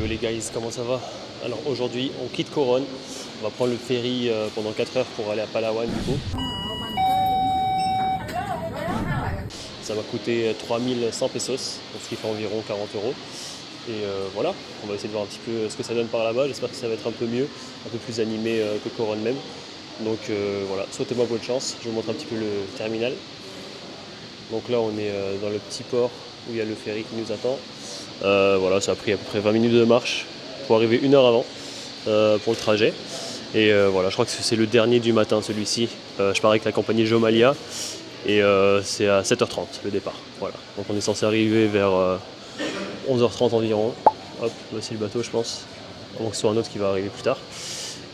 Yo les guys, comment ça va? Alors aujourd'hui on quitte Coron, on va prendre le ferry pendant 4 heures pour aller à Palawan du coup. Ça va coûter 3100 pesos, ce qui fait environ 40 euros. Et voilà, on va essayer de voir un petit peu ce que ça donne par là-bas. J'espère que ça va être un peu mieux, un peu plus animé que Coron même. Donc voilà, souhaitez-moi bonne chance. Je vous montre un petit peu le terminal. Donc là on est dans le petit port où il y a le ferry qui nous attend. Voilà, ça a pris à peu près 20 minutes de marche pour arriver 1 heure avant pour le trajet. Et voilà, je crois que c'est le dernier du matin celui-ci. Je pars avec la compagnie Jomalia et c'est à 7h30 le départ. Voilà. Donc on est censé arriver vers 11h30 environ. Hop, voici le bateau je pense. À moins que ce soit un autre qui va arriver plus tard.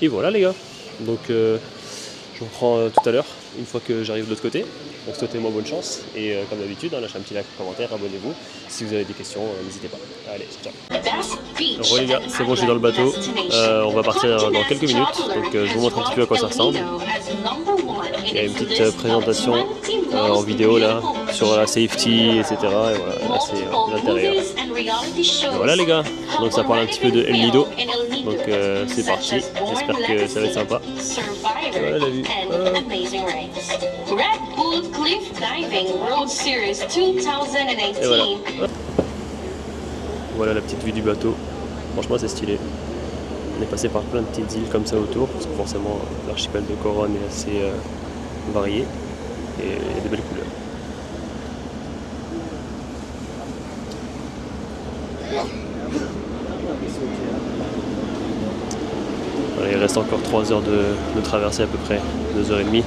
Et voilà les gars. Donc je vous reprends tout à l'heure, une fois que j'arrive de l'autre côté. Donc souhaitez-moi bonne chance et comme d'habitude, lâchez un petit like, un commentaire, abonnez-vous. Si vous avez des questions, n'hésitez pas. Allez, ciao. Alors les gars, c'est bon, je suis dans le bateau. On va partir dans quelques minutes. Donc je vous montre un petit peu à quoi ça ressemble. Il y a une petite présentation en vidéo là sur la safety, etc. Et voilà, là c'est l'intérieur. Voilà les gars, donc ça parle un petit peu de El Nido. Donc c'est parti, j'espère que ça va être sympa. Voilà la vue. Et voilà. Voilà la petite vue du bateau. Franchement c'est stylé. On est passé par plein de petites îles comme ça autour, parce que forcément l'archipel de Coron est assez varié et il y a des belles couleurs. Voilà, il reste encore 3 heures de traversée à peu près, 2h30. Donc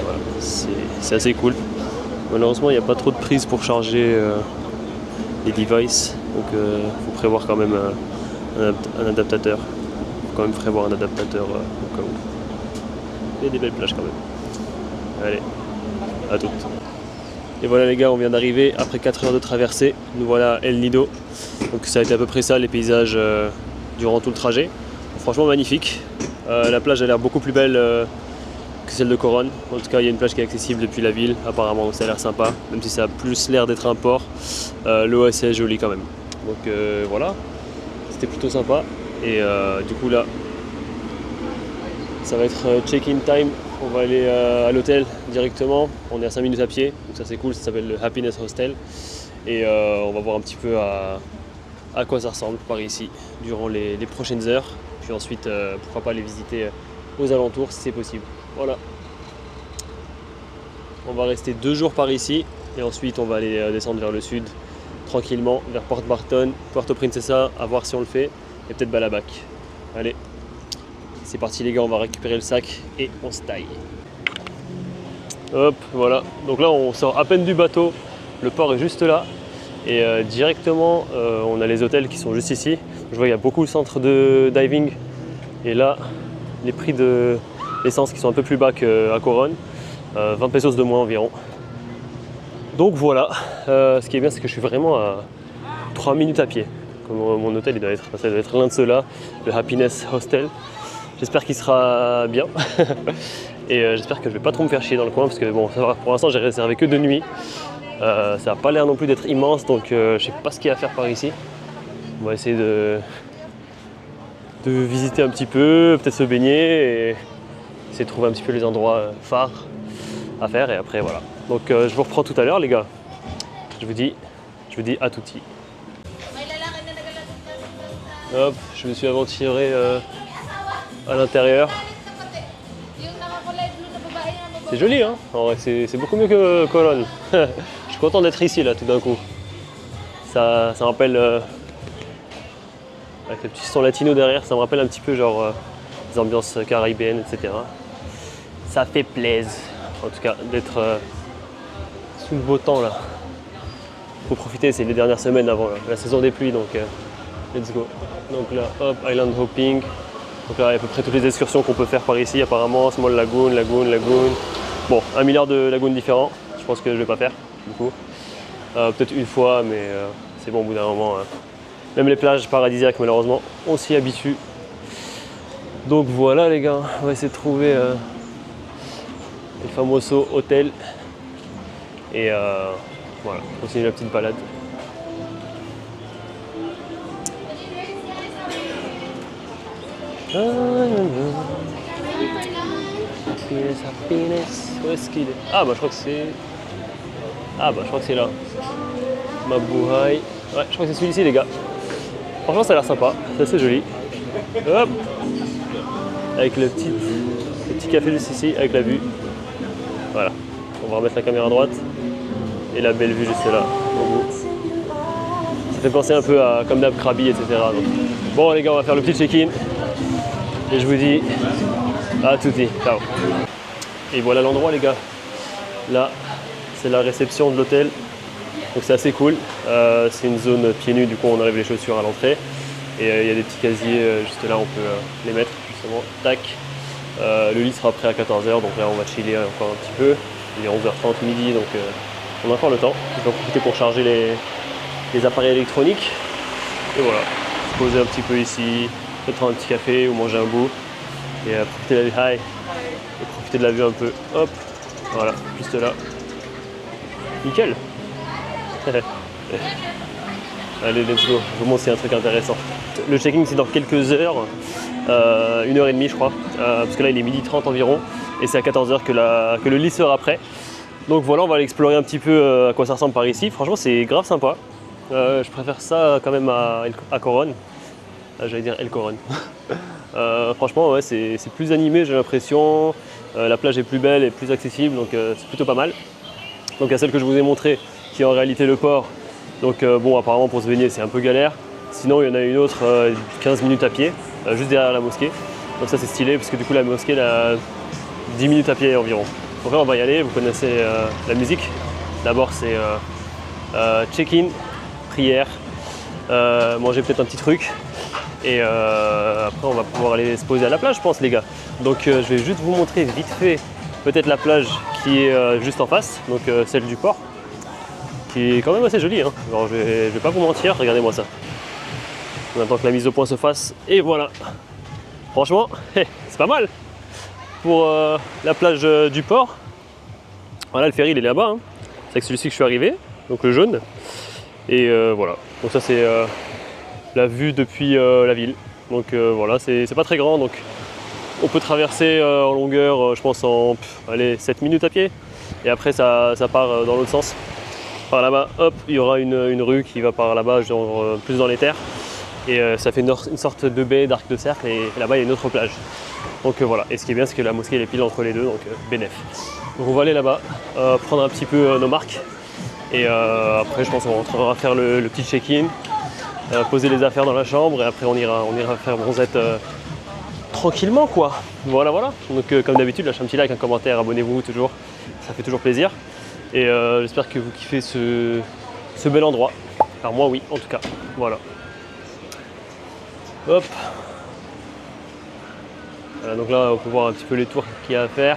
voilà, c'est assez cool. Malheureusement il n'y a pas trop de prise pour charger les devices, donc il faut prévoir quand même un adaptateur. Il faut quand même prévoir un adaptateur au cas où. Il y a des belles plages quand même. Allez, à toutes. Et voilà les gars, on vient d'arriver après 4 heures de traversée. Nous voilà à El Nido. Donc ça a été à peu près ça les paysages durant tout le trajet. Franchement magnifique. La plage a l'air beaucoup plus belle que celle de Coron. En tout cas il y a une plage qui est accessible depuis la ville apparemment, donc ça a l'air sympa. Même si ça a plus l'air d'être un port, l'eau est assez jolie quand même. Donc voilà, c'était plutôt sympa. Et du coup là, ça va être check-in time. On va aller à l'hôtel directement. On est à 5 minutes à pied, donc ça c'est cool, ça s'appelle le Happiness Hostel. Et on va voir un petit peu à quoi ça ressemble par ici durant les prochaines heures. Puis ensuite, pourquoi pas les visiter aux alentours si c'est possible. Voilà. On va rester 2 jours par ici et ensuite on va aller descendre vers le sud tranquillement, vers Port Barton, Puerto Princesa, à voir si on le fait, et peut-être Balabac. Allez. C'est parti les gars, on va récupérer le sac et on se taille. Hop, voilà. Donc là on sort à peine du bateau, le port est juste là. Et directement on a les hôtels qui sont juste ici. Je vois qu'il y a beaucoup de centres de diving. Et là, les prix de l'essence qui sont un peu plus bas qu'à Coron. 20 pesos de moins environ. Donc voilà, ce qui est bien c'est que je suis vraiment à 3 minutes à pied. Mon hôtel ça doit être l'un de ceux-là, le Happiness Hostel. J'espère qu'il sera bien et j'espère que je vais pas trop me faire chier dans le coin parce que bon, pour l'instant j'ai réservé que de nuit. Ça n'a pas l'air non plus d'être immense, donc je sais pas ce qu'il y a à faire par ici. On va essayer de visiter un petit peu, peut-être se baigner et essayer de trouver un petit peu les endroits phares à faire et après voilà. Donc je vous reprends tout à l'heure les gars. Je vous dis à tout de suite. Hop, je me suis aventuré à l'intérieur. C'est joli hein, en vrai, c'est beaucoup mieux que Coron. Je suis content d'être ici là tout d'un coup. Ça me rappelle, avec le petit son latino derrière, ça me rappelle un petit peu genre des ambiances caribéennes, etc. Ça fait plaisir, en tout cas, d'être sous le beau temps là. Faut profiter, c'est les dernières semaines avant la saison des pluies, donc let's go. Donc là, hop, Island Hopping. Donc là, il y a à peu près toutes les excursions qu'on peut faire par ici apparemment. Small Lagoon. Bon, 1 milliard de lagoons différents. Je pense que je vais pas faire, du coup. Peut-être une fois, mais c'est bon au bout d'un moment. Même les plages paradisiaques, malheureusement, on s'y habitue. Donc voilà les gars, on va essayer de trouver le famoso hôtel. Et voilà, continuer la petite balade. Happiness. Où est-ce qu'il est? Ah bah je crois que c'est... Ah bah je crois que c'est là. Mabuhay. Ouais, je crois que c'est celui-ci les gars. Franchement ça a l'air sympa, c'est assez joli. Hop. Avec le petit café juste ici, avec la vue. Voilà. On va remettre la caméra à droite. Et la belle vue juste là, au bout. Ça fait penser un peu à comme d'hab Krabi, etc. Donc. Bon les gars, on va faire le petit check-in. Et je vous dis à tutti, ciao. Et voilà l'endroit les gars. Là, c'est la réception de l'hôtel. Donc c'est assez cool. C'est une zone pieds nus, du coup on enlève les chaussures à l'entrée. Et il y a des petits casiers juste là, on peut les mettre justement. Tac. Le lit sera prêt à 14h, donc là on va chiller encore un petit peu. Il est 11h30, midi, donc on a encore le temps. Je vais en profiter pour charger les appareils électroniques. Et voilà, se poser un petit peu ici, peut-être un petit café ou manger un bout. Et profiter de la vue, et profiter de la vue un peu. Hop, voilà, juste là. Nickel. Allez, let's go. Je vous montre s'il y a un truc intéressant. Le check-in c'est dans quelques heures, 1h30 je crois, parce que là il est 12h30 environ, et c'est à 14h que le lit sera prêt. Donc voilà, on va aller explorer un petit peu à quoi ça ressemble par ici. Franchement c'est grave sympa. Je préfère ça quand même à Coron. J'allais dire El Coron. Franchement ouais, c'est plus animé j'ai l'impression. La plage est plus belle et plus accessible, donc c'est plutôt pas mal. Donc à celle que je vous ai montrée, qui est en réalité le port. Donc bon, apparemment pour se baigner c'est un peu galère. Sinon il y en a une autre 15 minutes à pied, juste derrière la mosquée. Donc ça c'est stylé parce que du coup la mosquée elle a 10 minutes à pied environ. Donc là on va y aller, vous connaissez la musique. D'abord c'est check-in, prière, manger peut-être un petit truc. Et après on va pouvoir aller se poser à la plage je pense les gars. Donc je vais juste vous montrer vite fait peut-être la plage qui est juste en face, donc celle du port. Qui est quand même assez jolie, hein. Alors, je vais pas vous mentir, regardez-moi ça. On attend que la mise au point se fasse, et voilà. Franchement, c'est pas mal pour la plage du port. Voilà, le ferry il est là-bas, hein. C'est avec celui-ci que je suis arrivé, donc le jaune. Et voilà, donc ça c'est la vue depuis la ville. Donc voilà, c'est pas très grand, donc on peut traverser en longueur, je pense en allez, 7 minutes à pied. Et après ça part dans l'autre sens. Par là-bas, hop, il y aura une rue qui va par là-bas, plus dans les terres. Et ça fait une sorte de baie d'arc de cercle, et là-bas il y a une autre plage. Donc voilà, et ce qui est bien c'est que la mosquée elle est pile entre les deux, donc bénef. Donc on va aller là-bas, prendre un petit peu nos marques. Et après je pense qu'on rentrera faire le petit check-in, poser les affaires dans la chambre, et après on ira faire bronzette tranquillement quoi. Voilà. Donc comme d'habitude, lâchez un petit like, un commentaire, abonnez-vous toujours, ça fait toujours plaisir. Et j'espère que vous kiffez ce bel endroit. Alors moi oui, en tout cas. Voilà. Hop. Voilà, donc là on peut voir un petit peu les tours qu'il y a à faire.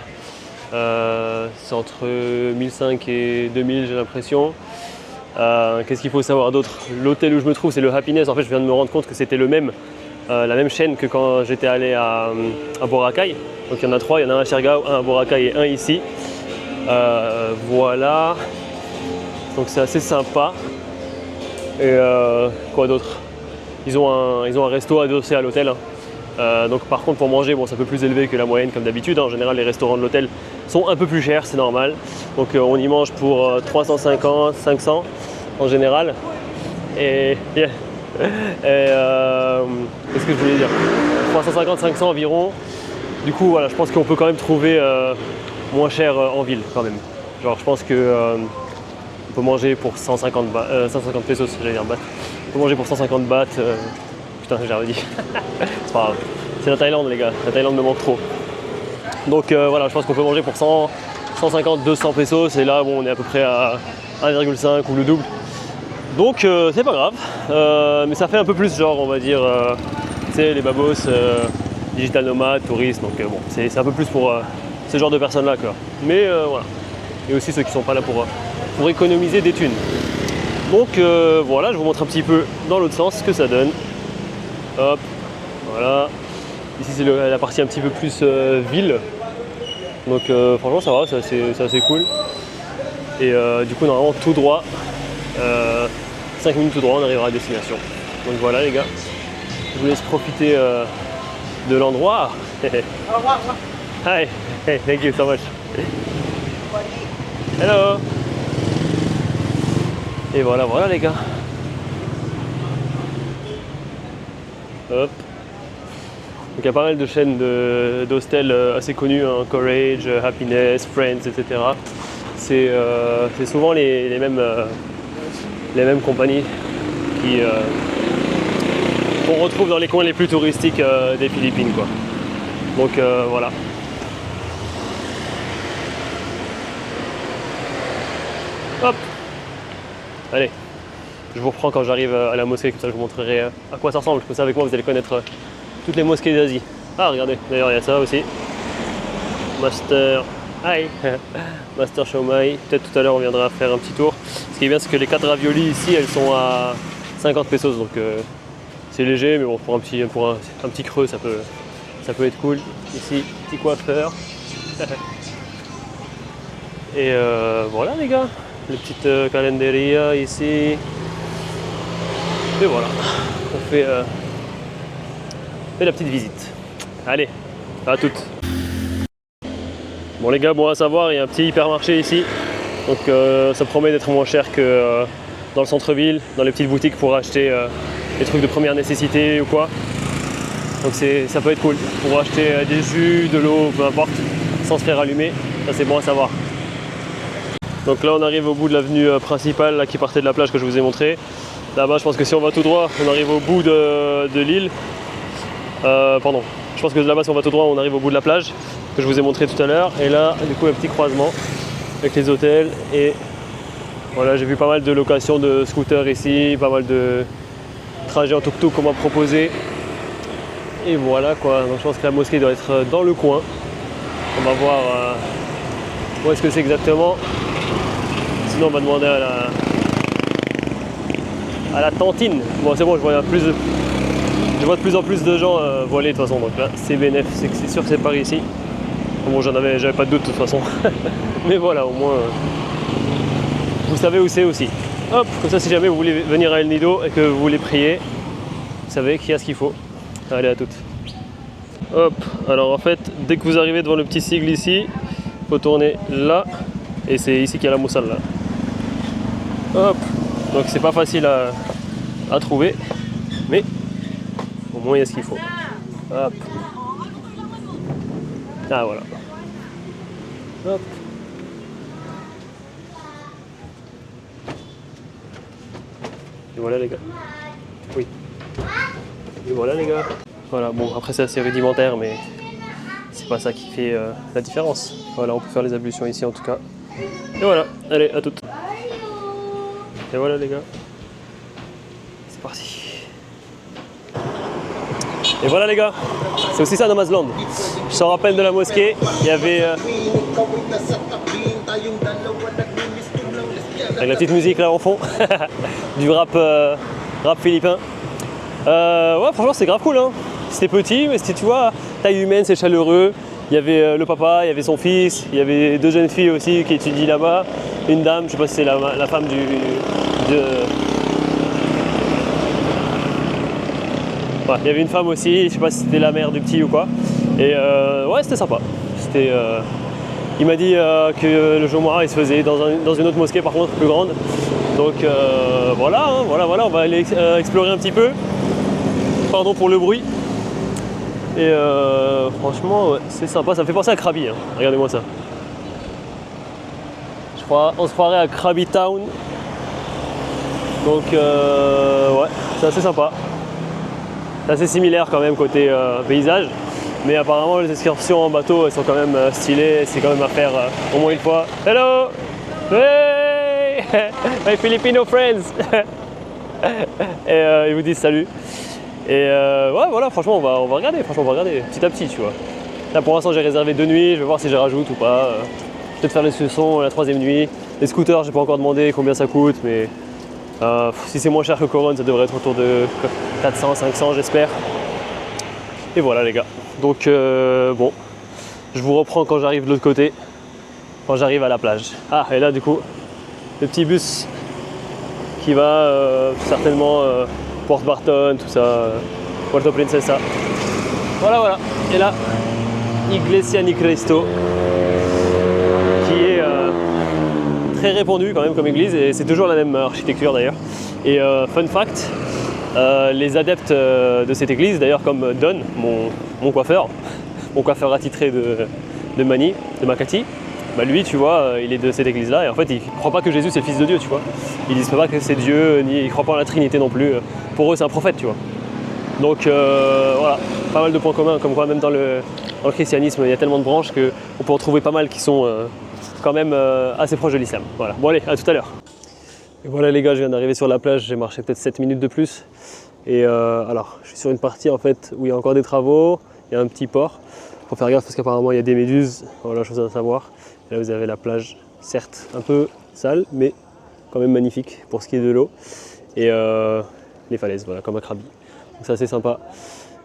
C'est entre 1500 et 2000 j'ai l'impression. Qu'est-ce qu'il faut savoir d'autre? L'hôtel où je me trouve c'est le Happiness. En fait je viens de me rendre compte que c'était la même chaîne que quand j'étais allé à Boracay. Donc il y en a 3, il y en a un à Siargao, un à Boracay et un ici. Voilà, donc c'est assez sympa. Et quoi d'autre? Ils ont un resto adossé à l'hôtel, hein. Donc par contre pour manger, bon c'est un peu plus élevé que la moyenne comme d'habitude, hein. En général les restaurants de l'hôtel sont un peu plus chers, c'est normal. Donc on y mange pour 350, 500 en général. Et qu'est-ce que je voulais dire, 350, 500 environ. Du coup voilà, je pense qu'on peut quand même trouver moins cher en ville quand même. Genre je pense que on peut manger pour 150 pesos, j'allais dire bahts. On peut manger pour 150 bahts. Putain j'ai redit. C'est pas grave. C'est la Thaïlande les gars, la Thaïlande me manque trop. Donc voilà, je pense qu'on peut manger pour 150, 200 pesos, et là bon on est à peu près à 1,5 ou le double. Donc c'est pas grave. Mais ça fait un peu plus genre on va dire tu sais les babos, digital nomades, touristes, donc bon c'est un peu plus pour ce genre de personnes là quoi. Mais voilà. Et aussi ceux qui sont pas là pour économiser des thunes. Donc voilà, je vous montre un petit peu dans l'autre sens ce que ça donne. Hop, voilà. Ici c'est la partie un petit peu plus ville. Donc franchement ça va, c'est assez cool. Et du coup normalement tout droit, 5 minutes tout droit on arrivera à destination. Donc voilà les gars, je vous laisse profiter de l'endroit. Hi, hey, thank you so much. Hello. Et voilà, voilà les gars. Hop. Donc il y a pas mal de chaînes d'hostels assez connues, hein, Courage, Happiness, Friends, etc. C'est souvent les mêmes compagnies qu'on retrouve dans les coins les plus touristiques des Philippines, quoi. Donc voilà. Hop. Allez, je vous reprends quand j'arrive à la mosquée, comme ça je vous montrerai à quoi ça ressemble. Comme ça avec moi vous allez connaître toutes les mosquées d'Asie. Ah regardez, d'ailleurs il y a ça aussi. Master, hi. Master Shomai. Peut-être tout à l'heure on viendra faire un petit tour. Ce qui est bien c'est que les 4 raviolis ici elles sont à 50 pesos, donc c'est léger, mais bon pour un petit creux ça peut être cool. Ici, petit coiffeur. Et voilà les gars. Les petites calenderia ici. Et voilà, on fait la petite visite. Allez, à toutes. Bon les gars, bon à savoir, il y a un petit hypermarché ici. Donc ça promet d'être moins cher que dans le centre-ville, dans les petites boutiques pour acheter des trucs de première nécessité ou quoi. Donc ça peut être cool pour acheter des jus, de l'eau, peu importe, sans se faire allumer. Ça c'est bon à savoir. Donc là on arrive au bout de l'avenue principale là, qui partait de la plage que je vous ai montré. Là-bas je pense que si on va tout droit, on arrive au bout de l'île. Pardon, je pense que là-bas si on va tout droit, on arrive au bout de la plage que je vous ai montré tout à l'heure. Et là du coup un petit croisement avec les hôtels. Et voilà, j'ai vu pas mal de locations de scooters ici, pas mal de trajets en tuk-tuk qu'on m'a proposé. Et voilà quoi, donc je pense que la mosquée doit être dans le coin. On va voir où est-ce que c'est exactement. Sinon on va demander à la tantine. Bon c'est bon, je vois de plus en plus de gens voilés de toute façon, donc là c'est bénéf, c'est sûr que c'est par ici. Bon j'avais pas de doute de toute façon. Mais voilà, au moins vous savez où c'est aussi. Hop, comme ça si jamais vous voulez venir à El Nido et que vous voulez prier, vous savez qu'il y a ce qu'il faut. Allez à toutes. Hop, alors en fait dès que vous arrivez devant le petit sigle ici, il faut tourner là. Et c'est ici qu'il y a la moussale là. Hop, donc c'est pas facile à trouver, mais au moins il y a ce qu'il faut. Hop. Ah voilà. Hop. Et voilà les gars. Oui. Et voilà les gars. Voilà, bon après c'est assez rudimentaire, mais c'est pas ça qui fait la différence. Voilà, on peut faire les ablutions ici en tout cas. Et voilà, allez, à toutes. Et voilà les gars. C'est parti. Et voilà les gars, c'est aussi ça Namazland. Je me rappelle de la mosquée, il y avait avec la petite musique là en fond, du rap philippin. Ouais franchement c'est grave cool hein. C'était petit mais c'était, tu vois, taille humaine, c'est chaleureux. Il y avait le papa, il y avait son fils, il y avait 2 jeunes filles aussi qui étudient là-bas. Une dame, je sais pas si c'est la femme Ouais, il y avait une femme aussi, je sais pas si c'était la mère du petit ou quoi. Et ouais, c'était sympa. Il m'a dit que le Jumu'ah il se faisait dans une autre mosquée par contre plus grande. Donc voilà, hein, voilà, on va aller explorer un petit peu. Pardon pour le bruit. Et franchement, ouais, c'est sympa, ça me fait penser à Krabi, hein. Regardez-moi ça. On se croirait à Krabi Town. Donc ouais, c'est assez sympa. C'est assez similaire quand même côté paysage. Mais apparemment les excursions en bateau elles sont quand même stylées, c'est quand même à faire au moins une fois. Hello! Hey! My Filipino friends! Et ils vous disent salut. Et ouais voilà, franchement on va regarder, petit à petit tu vois. Là pour l'instant j'ai réservé 2 nuits, je vais voir si je rajoute ou pas. Peut-être faire l'excursion la 3e nuit. Les scooters j'ai pas encore demandé combien ça coûte, mais si c'est moins cher que Coron ça devrait être autour de 400, 500 j'espère. Et voilà les gars. Donc bon, je vous reprends quand j'arrive de l'autre côté, quand j'arrive à la plage. Ah et là du coup, le petit bus qui va certainement Port Barton, tout ça, Puerto Princesa. Voilà. Et là, Iglesia Ni Cristo, qui est très répandue quand même comme église, et c'est toujours la même architecture d'ailleurs. Et fun fact, les adeptes de cette église, d'ailleurs comme Don, mon coiffeur attitré de Makati, bah lui, tu vois, il est de cette église-là, et en fait, il ne croit pas que Jésus c'est le Fils de Dieu, tu vois. Ils disent pas que c'est Dieu, ni ils ne croient pas en la Trinité non plus. Pour eux, c'est un prophète, tu vois. Donc voilà, pas mal de points communs, comme quoi même dans le christianisme, il y a tellement de branches qu'on peut en trouver pas mal qui sont quand même assez proches de l'islam. Voilà. Bon allez, à tout à l'heure. Et voilà les gars, je viens d'arriver sur la plage, j'ai marché peut-être 7 minutes de plus. Et alors, je suis sur une partie en fait où il y a encore des travaux, il y a un petit port. Faut faire gaffe parce qu'apparemment il y a des méduses, voilà, chose à savoir. Et là vous avez la plage, certes un peu sale, mais quand même magnifique pour ce qui est de l'eau. Et les falaises, voilà, comme à Krabi. Donc c'est assez sympa.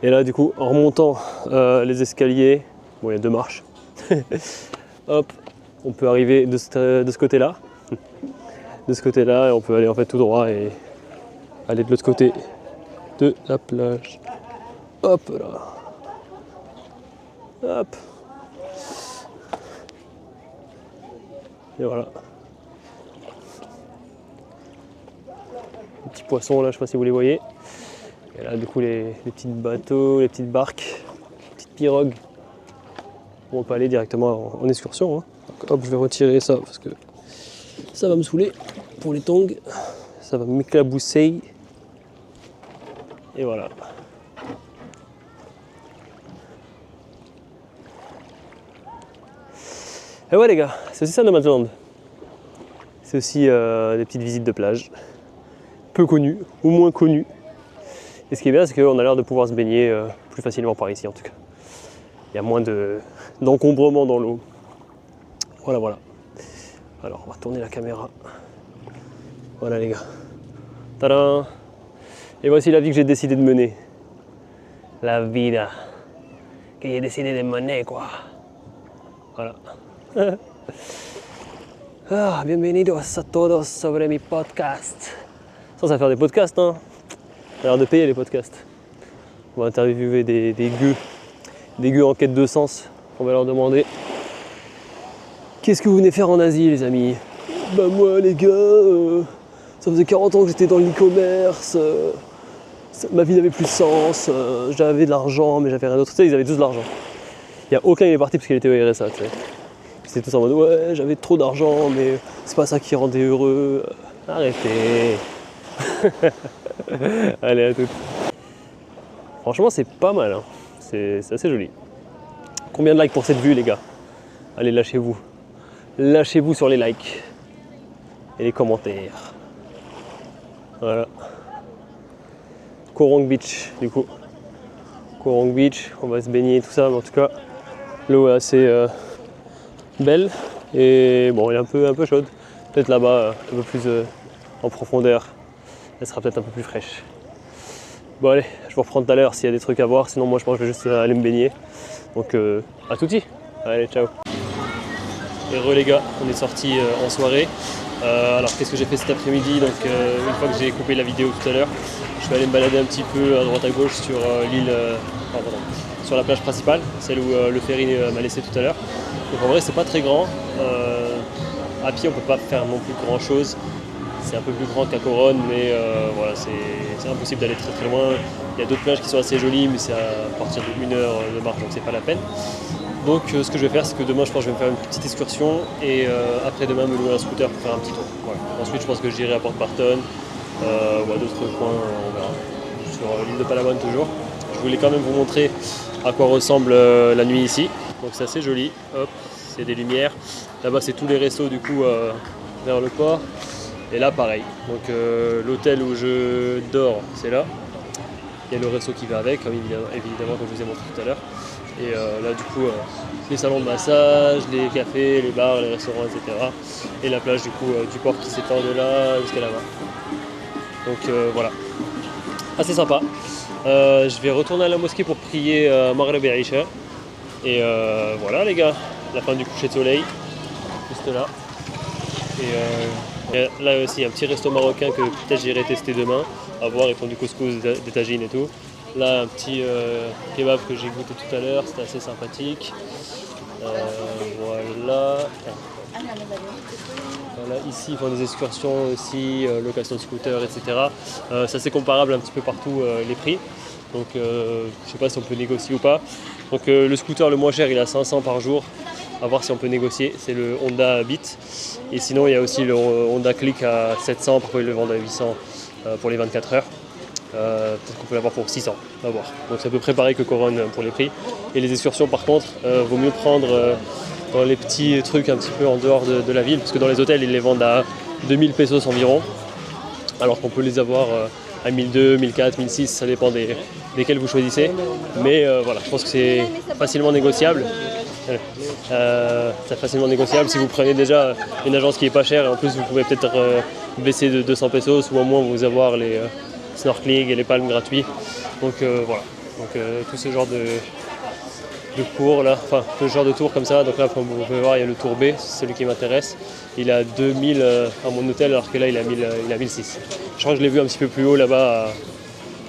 Et là du coup, en remontant les escaliers, bon il y a 2 marches, hop, on peut arriver de ce côté-là. De ce côté-là, et on peut aller en fait tout droit et aller de l'autre côté de la plage. Hop là. Hop. Et voilà. Les petits poissons là, je sais pas si vous les voyez. Et là du coup les petits bateaux, les petites barques, les petites pirogues. On peut aller directement en excursion. Hein. Donc, hop, je vais retirer ça parce que ça va me saouler pour les tongs. Ça va m'éclabousser. Et voilà. Et ouais les gars, c'est aussi ça Nomadland. C'est aussi des petites visites de plage. Peu connues ou moins connues. Et ce qui est bien, c'est qu'on a l'air de pouvoir se baigner plus facilement par ici en tout cas. Il y a moins d'encombrement dans l'eau. Voilà. Alors on va tourner la caméra. Voilà les gars. Tadam! Et voici la vie que j'ai décidé de mener. La vida que j'ai décidé de mener quoi. Voilà. Bienvenidos a todos sobre mi podcast. Ça va faire des podcasts, hein. Ça a l'air de payer les podcasts. On va interviewer des gueux en quête de sens. On va leur demander qu'est-ce que vous venez faire en Asie, les amis? Bah moi, les gars, ça faisait 40 ans que j'étais dans l'e-commerce. Ma vie n'avait plus de sens. J'avais de l'argent, mais j'avais rien d'autre. Tu sais, ils avaient tous de l'argent. Il n'y a aucun qui est parti parce qu'il était au RSA, tu sais. C'était tous en mode ouais, j'avais trop d'argent, mais c'est pas ça qui rendait heureux. Arrêtez. Allez, à toutes. Franchement, c'est pas mal, hein. C'est assez joli. Combien de likes pour cette vue, les gars? Allez, lâchez-vous. Lâchez-vous sur les likes et les commentaires. Voilà. Koh Rong Beach, du coup. Koh Rong Beach, on va se baigner, tout ça, mais en tout cas, l'eau est assez belle. Et bon, elle est un peu chaude. Peut-être là-bas, un peu plus en profondeur. Elle sera peut-être un peu plus fraîche. Bon allez, je vous reprends tout à l'heure s'il y a des trucs à voir, sinon moi je pense que je vais juste aller me baigner. Donc à tout de suite. Allez, ciao. Et les gars, on est sortis en soirée. Alors qu'est-ce que j'ai fait cet après-midi? Donc une fois que j'ai coupé la vidéo tout à l'heure, je vais aller me balader un petit peu à droite à gauche sur l'île, sur la plage principale, celle où le ferry m'a laissé tout à l'heure. Donc en vrai c'est pas très grand. À pied on peut pas faire non plus grand chose. C'est un peu plus grand qu'à Coronne, mais voilà, c'est impossible d'aller très très loin. Il y a d'autres plages qui sont assez jolies, mais c'est à partir de 1 heure de marche, donc c'est pas la peine. Donc ce que je vais faire, c'est que demain je pense que je vais me faire une petite excursion et après-demain me louer un scooter pour faire un petit tour. Voilà. Ensuite je pense que j'irai à Port Barton ou à d'autres coins, on verra. Sur l'île de Palawan toujours. Je voulais quand même vous montrer à quoi ressemble la nuit ici. Donc c'est assez joli, hop, c'est des lumières. Là-bas c'est tous les restos du coup vers le port. Et là pareil, donc l'hôtel où je dors c'est là, il y a le resto qui va avec, comme évidemment comme je vous ai montré tout à l'heure. Et là du coup les salons de massage, les cafés, les bars, les restaurants, etc. Et la plage du coup du port qui s'étend de là jusqu'à là-bas. Donc voilà, assez sympa. Je vais retourner à la mosquée pour prier Maghreb et Isha. Et voilà les gars, la fin du coucher de soleil, juste là. Et là aussi un petit resto marocain que peut-être j'irai tester demain, à voir, ils font du couscous, des tagines et tout. Là, un petit kebab que j'ai goûté tout à l'heure, c'était assez sympathique. Voilà. Voilà, ici ils font des excursions aussi, location de scooter, etc. Ça c'est comparable un petit peu partout les prix. Donc je sais pas si on peut négocier ou pas. Donc le scooter le moins cher il est à 500 par jour. À voir si on peut négocier. C'est le Honda Beat. Et sinon il y a aussi le Honda Click à 700. Parfois ils le vendent à 800 pour les 24 heures. Peut-être qu'on peut l'avoir pour 600, on va voir. Donc c'est à peu près pareil que Coron pour les prix. Et les excursions par contre, vaut mieux prendre dans les petits trucs un petit peu en dehors de la ville, parce que dans les hôtels ils les vendent à 2000 pesos environ, alors qu'on peut les avoir à 1200, 1400, 1600, ça dépend desquels vous choisissez. Mais voilà, je pense que c'est facilement négociable. C'est facilement négociable si vous prenez déjà une agence qui est pas chère, et en plus vous pouvez peut-être baisser de 200 pesos ou au moins vous avoir les snorkeling et les palmes gratuits. Donc voilà, donc tout ce genre de cours là, enfin ce genre de tour comme ça. Donc là comme vous pouvez voir il y a le tour B, c'est celui qui m'intéresse. Il est à 2000 à mon hôtel alors que là il est à 1006. Je crois que je l'ai vu un petit peu plus haut là-bas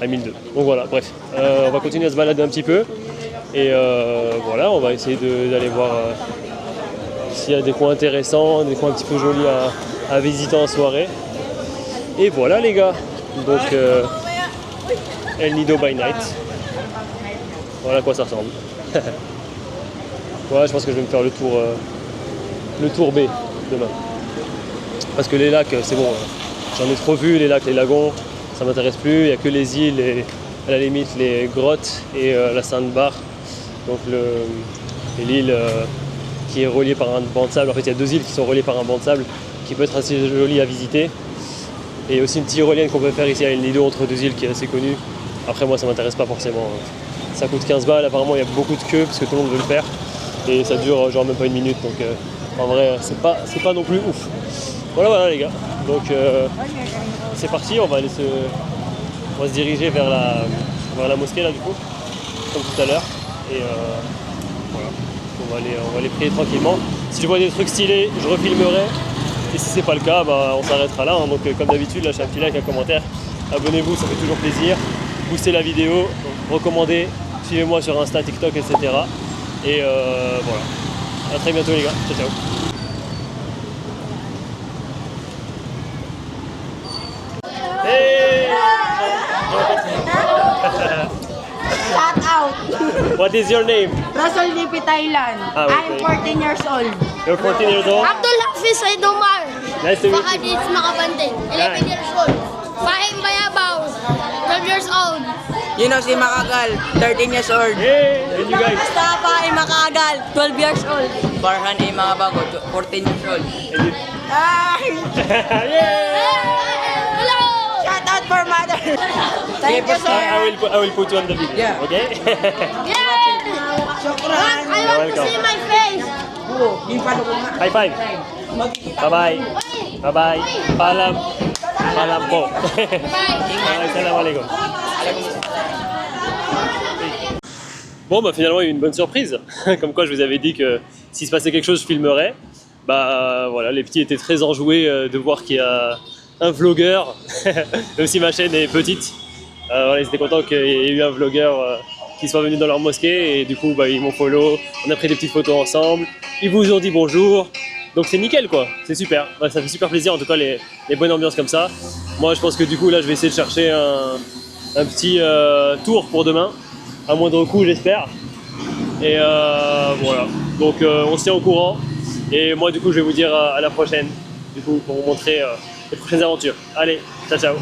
à 1002. Donc voilà, bref, on va continuer à se balader un petit peu et voilà, on va essayer d'aller voir s'il y a des coins intéressants, des coins un petit peu jolis à visiter en soirée. Et voilà les gars, donc El Nido by Night. Voilà à quoi ça ressemble. Ouais, je pense que je vais me faire le tour B demain. Parce que les lacs, c'est bon, j'en ai trop vu, les lacs, les lagons, ça m'intéresse plus. Il n'y a que les îles et à la limite les grottes et la Sainte-Barre. Donc l'île qui est reliée par un banc de sable. En fait, il y a 2 îles qui sont reliées par un banc de sable qui peut être assez joli à visiter. Et aussi une tyrolienne qu'on peut faire ici à El Nido entre 2 îles qui est assez connue. Après moi ça m'intéresse pas forcément. Ça coûte 15 balles, apparemment il y a beaucoup de queues parce que tout le monde veut le faire. Et ça dure genre même pas une minute, donc en vrai c'est pas non plus ouf. Voilà les gars. Donc c'est parti, on va se diriger vers la mosquée là du coup, comme tout à l'heure. Et voilà, on va aller prier tranquillement. Si je vois des trucs stylés, je refilmerai. Et si c'est pas le cas, bah, on s'arrêtera là. Donc comme d'habitude, lâchez un petit like, un commentaire. Abonnez-vous, ça fait toujours plaisir. Boostez la vidéo, recommandez, suivez-moi sur Insta, TikTok, etc. Et voilà. À très bientôt les gars. Ciao ciao. Hey! Shout out! What is your name? Russell Lipi, Thailand. I'm 14 years old. You're 14 years old? Abdul Hafiz Aidomar. Nice to meet you. Fahadis Makabanting, 11 years old. Fahim Bayabaw, 12 years old. Yun si Makagal, 13 years old. Hey! And you guys? Mustafa Makagal, 12 years old. Farhan Makabago, 14 years old. And you... Ay! Hello! Shout out for mother. Thank you, sir. I will put you on the video. Yeah. Okay? Yay! Shukran. I want to welcome. see my face. High five. Bye-bye. Bye-bye. Palam. Palam po. Bye. Assalamualaikum. Bon bah finalement il y a eu une bonne surprise. Comme quoi je vous avais dit que s'il se passait quelque chose je filmerais. Bah voilà, les petits étaient très enjoués de voir qu'il y a un vlogueur, même si ma chaîne est petite. Voilà, ils étaient contents qu'il y ait eu un vlogueur qui soit venu dans leur mosquée et du coup bah, ils m'ont follow, on a pris des petites photos ensemble, ils vous ont dit bonjour, donc c'est nickel quoi, c'est super, ouais, ça fait super plaisir en tout cas les bonnes ambiances comme ça. Moi je pense que du coup là je vais essayer de chercher un petit tour pour demain, à moindre coût j'espère, et voilà, donc on se tient au courant et moi du coup je vais vous dire à la prochaine, du coup pour vous montrer les prochaines aventures. Allez, ciao ciao.